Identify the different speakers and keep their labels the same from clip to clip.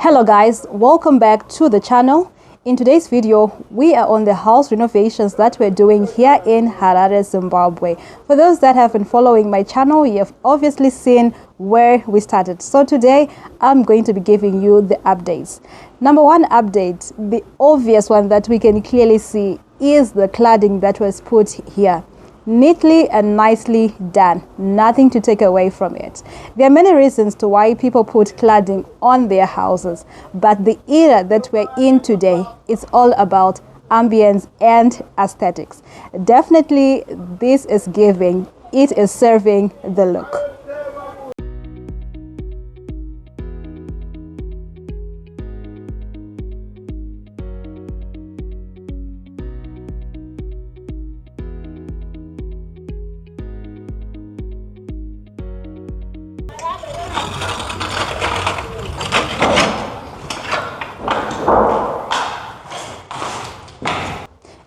Speaker 1: Hello guys, welcome back to the channel. In today's video, we are on the house renovations that we're doing here in Harare, Zimbabwe. For those that have been following my channel, you have obviously seen where we started. So today, I'm going to be giving you the updates. Number one update, the obvious one that we can clearly see is the cladding that was put here. Neatly and nicely done, nothing to take away from it. There are many reasons to why people put cladding on their houses, but the era that we're in today is all about ambience and aesthetics. Definitely this is giving, it is serving the look.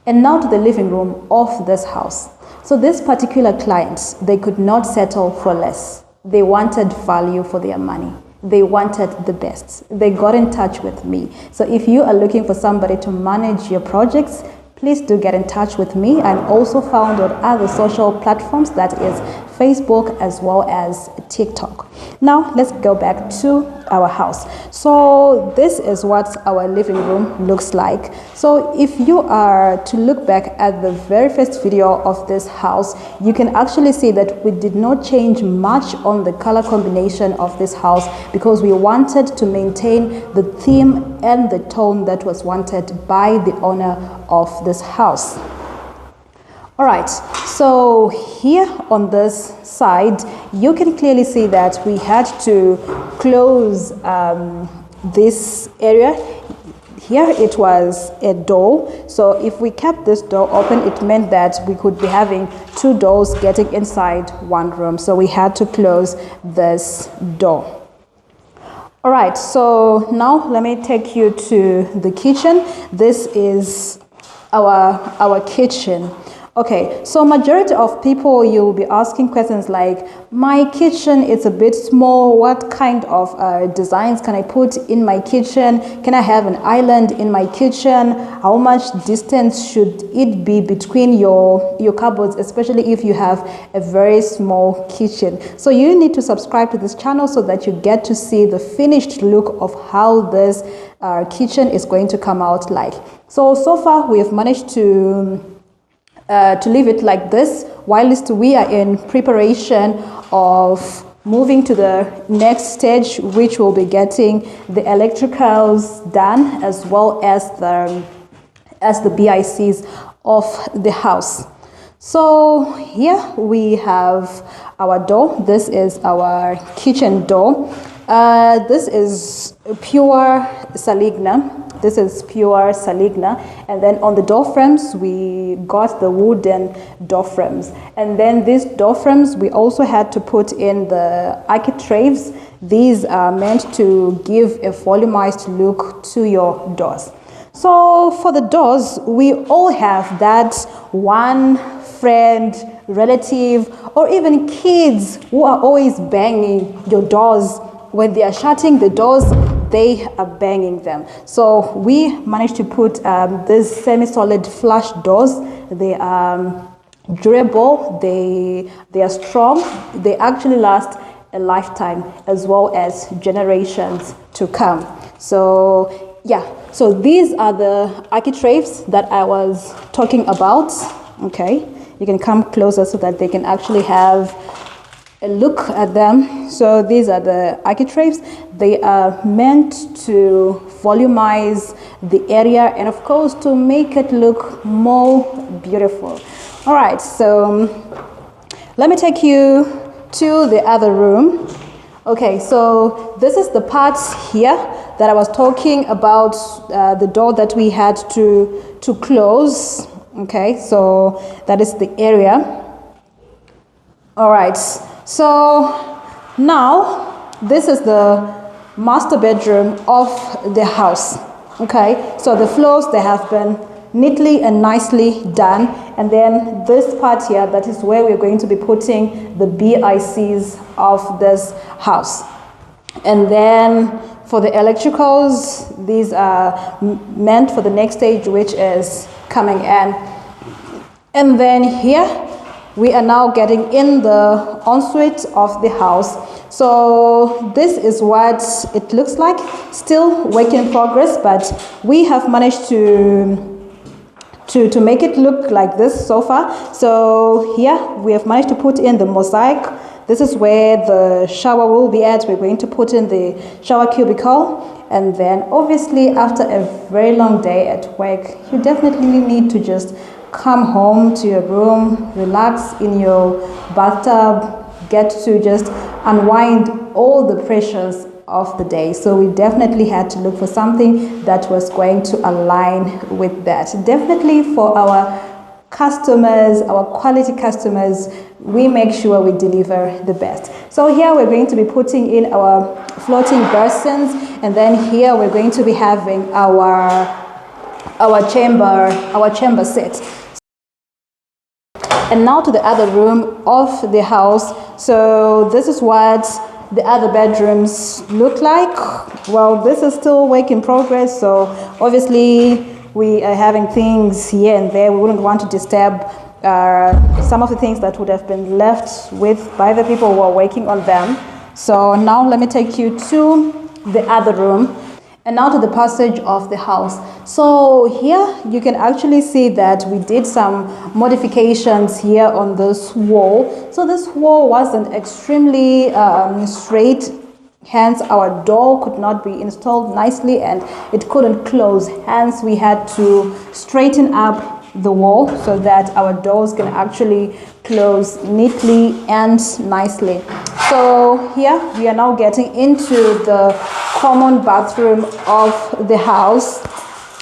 Speaker 1: And now to the living room of this house. So this particular client, they could not settle for less. They wanted value for their money. They wanted the best. They got in touch with me. So if you are looking for somebody to manage your projects, please do get in touch with me. I'm also found on other social platforms, that is Facebook as well as TikTok. Now let's go back to our house. So this is what our living room looks like. So if you are to look back at the very first video of this house, you can actually see that we did not change much on the color combination of this house because we wanted to maintain the theme and the tone that was wanted by the owner of this house. All right, so here on this side, you can clearly see that we had to close this area. Here it was a door, so if we kept this door open, it meant that we could be having two doors getting inside one room, so we had to close this door. All right, so now let me take you to the kitchen. This is our kitchen. Okay, so majority of people, you'll be asking questions like, my kitchen is a bit small, what kind of designs can I put in my kitchen? Can I have an island in my kitchen? How much distance should it be between your cupboards, especially if you have a very small kitchen? So you need to subscribe to this channel so that you get to see the finished look of how this kitchen is going to come out like. So far we have managed to leave it like this, whilst we are in preparation of moving to the next stage, which will be getting the electricals done as well as the BICs of the house. So here we have our door. This is our kitchen door. This is pure Saligna. This is pure Saligna, and then on the door frames we got the wooden door frames, and then these door frames we also had to put in the architraves. These are meant to give a volumized look to your doors. So for the doors, we all have that one friend, relative, or even kids who are always banging your doors. When they are shutting the doors, they are banging them. So we managed to put these semi-solid flush doors. They are durable, they are strong, they actually last a lifetime as well as generations to come. So yeah, so these are the architraves that I was talking about. Okay, you can come closer so that they can actually have a look at them. So these are the architraves. They are meant to volumize the area and of course to make it look more beautiful. All right, so let me take you to the other room. Okay, so this is the part here that I was talking about, the door that we had to close. Okay, so that is the area. All right, so now this is the master bedroom of the house. Okay, so the floors, they have been neatly and nicely done, and then this part here, that is where we're going to be putting the BICs of this house. And then for the electricals, these are meant for the next stage, which is coming in. And then here we are now getting in the ensuite of the house. So this is what it looks like. Still work in progress, but we have managed to make it look like this so far. So here we have managed to put in the mosaic. This is where the shower will be at. We're going to put in the shower cubicle. And then obviously after a very long day at work, you definitely need to just come home to your room, relax in your bathtub, get to just unwind all the pressures of the day. So we definitely had to look for something that was going to align with that. Definitely for our customers, our quality customers, we make sure we deliver the best. So here we're going to be putting in our floating basins, and then here we're going to be having our chamber set. And now to the other room of the house. So this is what the other bedrooms look like. Well, this is still work in progress, so obviously we are having things here and there. We wouldn't want to disturb some of the things that would have been left with by the people who are working on them. So now let me take you to the other room. And now to the passage of the house. So here you can actually see that we did some modifications here on this wall. So this wall wasn't extremely straight, hence our door could not be installed nicely and it couldn't close. Hence we had to straighten up the wall so that our doors can actually close neatly and nicely. So here we are now getting into the common bathroom of the house.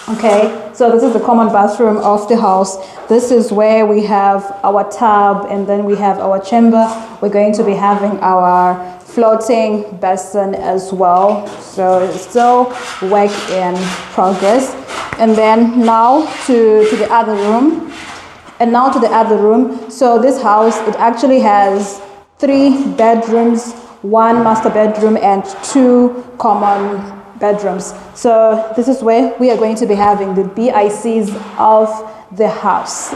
Speaker 1: Okay, so this is the common bathroom of the house. This is where we have our tub and then we have our chamber. We're going to be having our floating basin as well. So it's still work in progress. And then now to the other room. And now to the other room. So this house, it actually has 3 bedrooms, 1 master bedroom and 2 common bedrooms. So this is where we are going to be having the BICs of the house.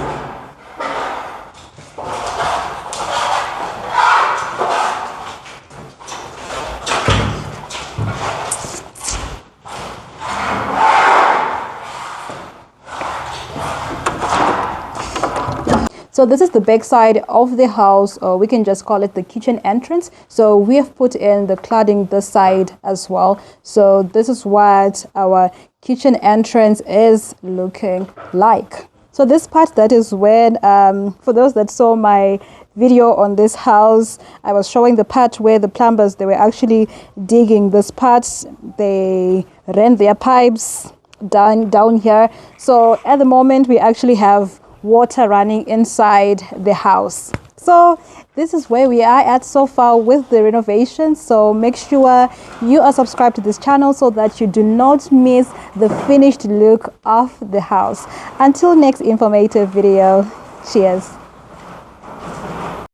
Speaker 1: So this is the back side of the house, or we can just call it the kitchen entrance. So we have put in the cladding this side as well. So this is what our kitchen entrance is looking like. So this part, that is when, for those that saw my video on this house, I was showing the part where the plumbers, they were actually digging this part. They ran their pipes down here. So at the moment, we actually have water running inside the house. So this is where we are at so far with the renovations. So make sure you are subscribed to this channel so that you do not miss the finished look of the house. Until next informative video, cheers.